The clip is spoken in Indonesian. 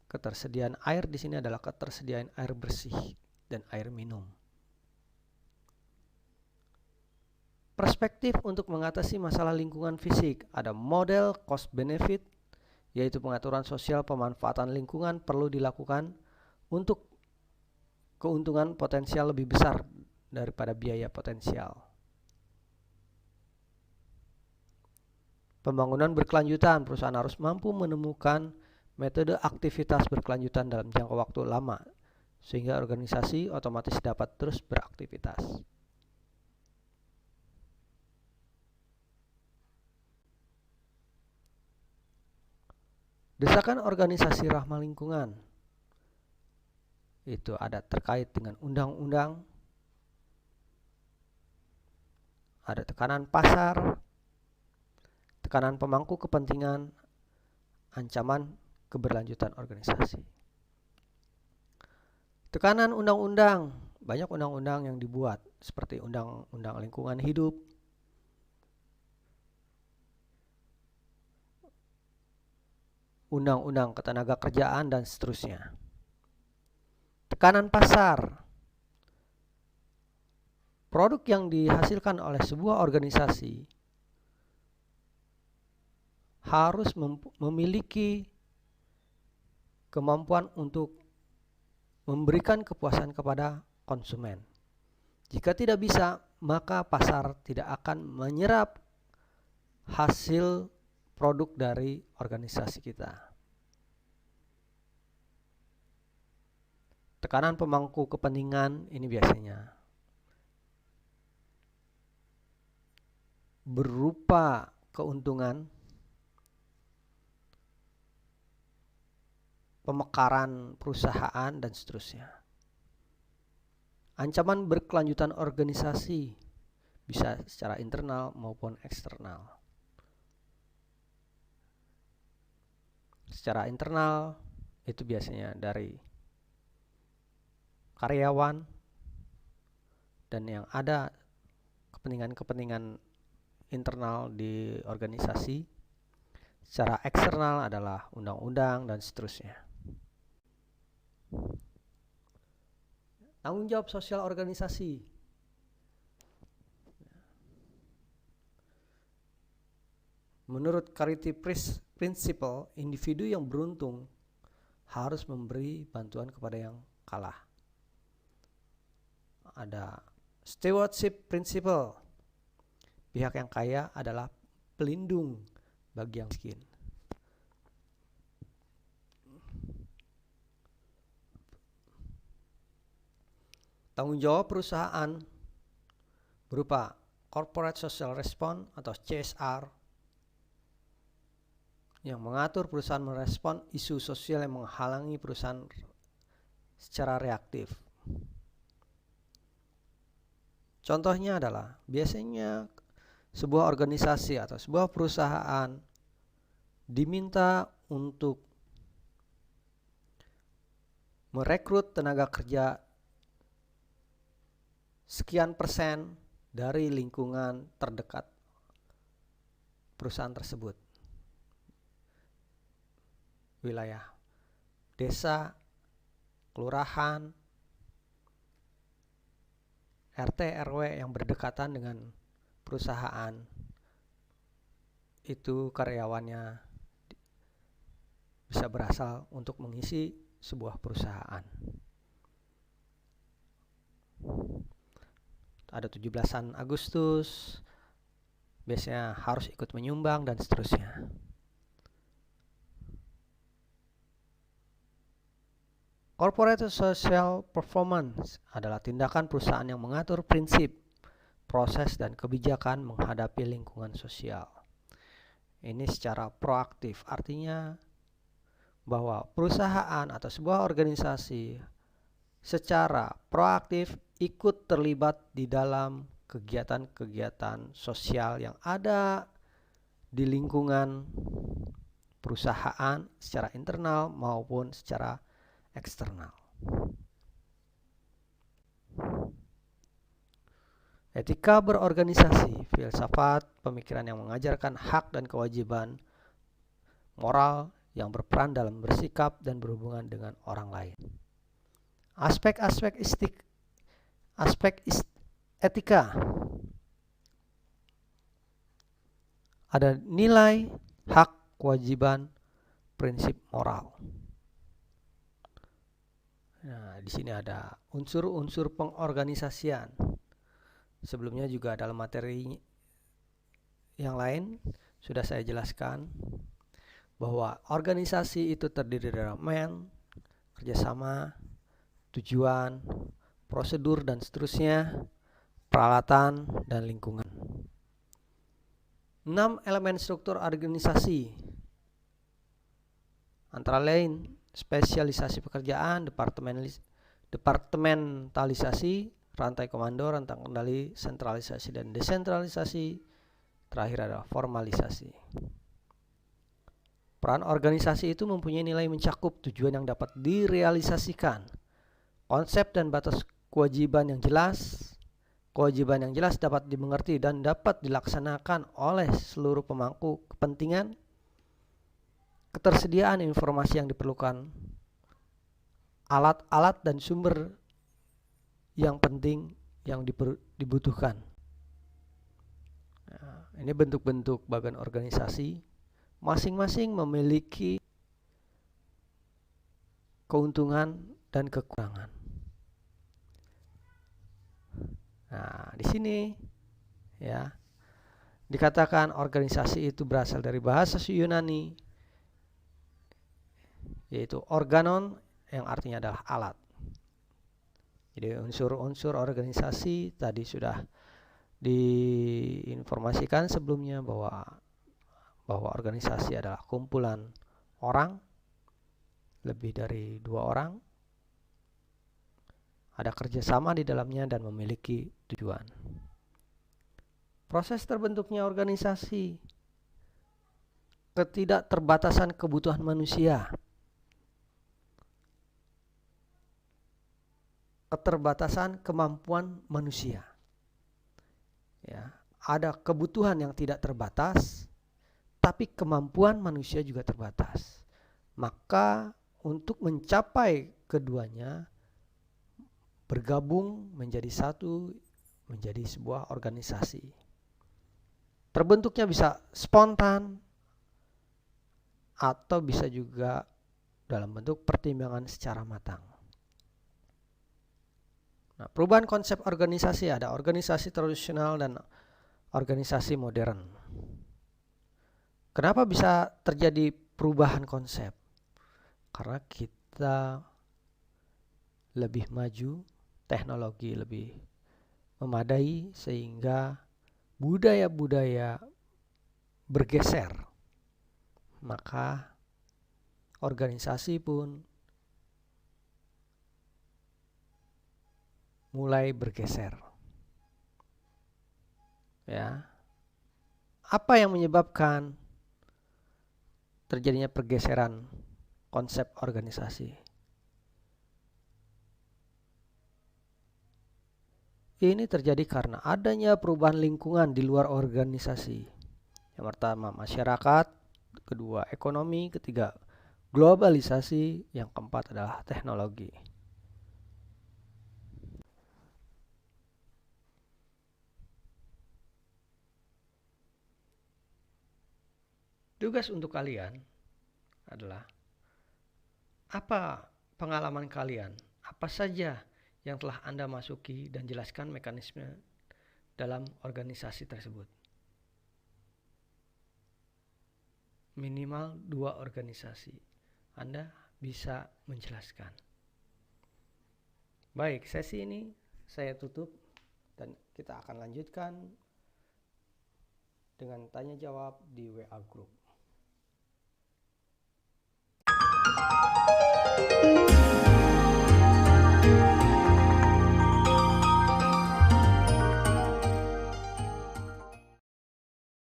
Ketersediaan air di sini adalah ketersediaan air bersih dan air minum. Perspektif untuk mengatasi masalah lingkungan fisik, ada model cost benefit, yaitu pengaturan sosial pemanfaatan lingkungan perlu dilakukan untuk keuntungan potensial lebih besar daripada biaya potensial. Pembangunan berkelanjutan, perusahaan harus mampu menemukan metode aktivitas berkelanjutan dalam jangka waktu lama, sehingga organisasi otomatis dapat terus beraktivitas. Desakan organisasi ramah lingkungan itu ada terkait dengan undang-undang, ada tekanan pasar, tekanan pemangku kepentingan, ancaman keberlanjutan organisasi. Tekanan undang-undang, banyak undang-undang yang dibuat seperti undang-undang lingkungan hidup, undang-undang ketenagakerjaan, dan seterusnya. Tekanan pasar, produk yang dihasilkan oleh sebuah organisasi harus memiliki kemampuan untuk memberikan kepuasan kepada konsumen. Jika tidak bisa, maka pasar tidak akan menyerap hasil produk dari organisasi kita. Tekanan pemangku kepentingan ini biasanya berupa keuntungan, pemekaran perusahaan, dan seterusnya. Ancaman berkelanjutan organisasi bisa secara internal maupun eksternal. Secara internal itu biasanya dari karyawan dan yang ada kepentingan-kepentingan internal di organisasi. Secara eksternal adalah undang-undang dan seterusnya. Tanggung jawab sosial organisasi. Menurut Charity Principle, individu yang beruntung harus memberi bantuan kepada yang kalah. Ada Stewardship Principle. Pihak yang kaya adalah pelindung bagi yang miskin. Tanggung jawab perusahaan berupa Corporate Social Response atau CSR yang mengatur perusahaan merespon isu sosial yang menghalangi perusahaan secara reaktif. Contohnya adalah biasanya sebuah organisasi atau sebuah perusahaan diminta untuk merekrut tenaga kerja sekian persen dari lingkungan terdekat perusahaan tersebut. Wilayah desa, kelurahan, RT, RW yang berdekatan dengan perusahaan, itu karyawannya bisa berasal untuk mengisi sebuah perusahaan. Ada 17-an Agustus, biasanya harus ikut menyumbang dan seterusnya. Corporate Social Performance adalah tindakan perusahaan yang mengatur prinsip, proses, dan kebijakan menghadapi lingkungan sosial. Ini secara proaktif, artinya bahwa perusahaan atau sebuah organisasi secara proaktif ikut terlibat di dalam kegiatan-kegiatan sosial yang ada di lingkungan perusahaan secara internal maupun secara eksternal. Etika berorganisasi, filsafat pemikiran yang mengajarkan hak dan kewajiban moral yang berperan dalam bersikap dan berhubungan dengan orang lain. Aspek-aspek etika. Ada nilai, hak, kewajiban, prinsip moral. Nah, di sini ada unsur-unsur pengorganisasian. Sebelumnya juga dalam materi yang lain sudah saya jelaskan bahwa organisasi itu terdiri dari elemen, kerjasama, tujuan, prosedur dan seterusnya, peralatan, dan lingkungan. 6 elemen struktur organisasi antara lain spesialisasi pekerjaan, departementalisasi, rantai komando, rentang kendali, sentralisasi dan desentralisasi. Terakhir adalah formalisasi. Peran organisasi itu mempunyai nilai mencakup tujuan yang dapat direalisasikan, konsep dan batas kewajiban yang jelas. Kewajiban yang jelas dapat dimengerti dan dapat dilaksanakan oleh seluruh pemangku kepentingan. Ketersediaan informasi yang diperlukan, alat-alat dan sumber yang penting yang dibutuhkan. Nah, ini bentuk-bentuk bagian organisasi. Masing-masing memiliki keuntungan dan kekurangan. Nah, di sini ya dikatakan organisasi itu berasal dari bahasa Yunani, yaitu organon yang artinya adalah alat. Jadi unsur-unsur organisasi tadi sudah diinformasikan sebelumnya bahwa organisasi adalah kumpulan orang, lebih dari 2 orang, ada kerjasama di dalamnya dan memiliki tujuan. Proses terbentuknya organisasi, ketidakterbatasan kebutuhan manusia, keterbatasan kemampuan manusia. Ya, ada kebutuhan yang tidak terbatas, tapi kemampuan manusia juga terbatas. Maka untuk mencapai keduanya bergabung menjadi satu, menjadi sebuah organisasi. Terbentuknya bisa spontan atau bisa juga dalam bentuk pertimbangan secara matang. Nah, perubahan konsep organisasi, ada organisasi tradisional dan organisasi modern. Kenapa bisa terjadi perubahan konsep? Karena kita lebih maju, teknologi lebih memadai sehingga budaya-budaya bergeser. Maka organisasi pun mulai bergeser. Ya. Apa yang menyebabkan terjadinya pergeseran konsep organisasi? Ini terjadi karena adanya perubahan lingkungan di luar organisasi. Yang pertama masyarakat, kedua ekonomi, ketiga globalisasi, yang keempat adalah teknologi. Tugas untuk kalian adalah apa pengalaman kalian, apa saja yang telah Anda masuki dan jelaskan mekanisme dalam organisasi tersebut. Minimal 2 organisasi Anda bisa menjelaskan. Baik, sesi ini saya tutup dan kita akan lanjutkan dengan tanya jawab di WA Group.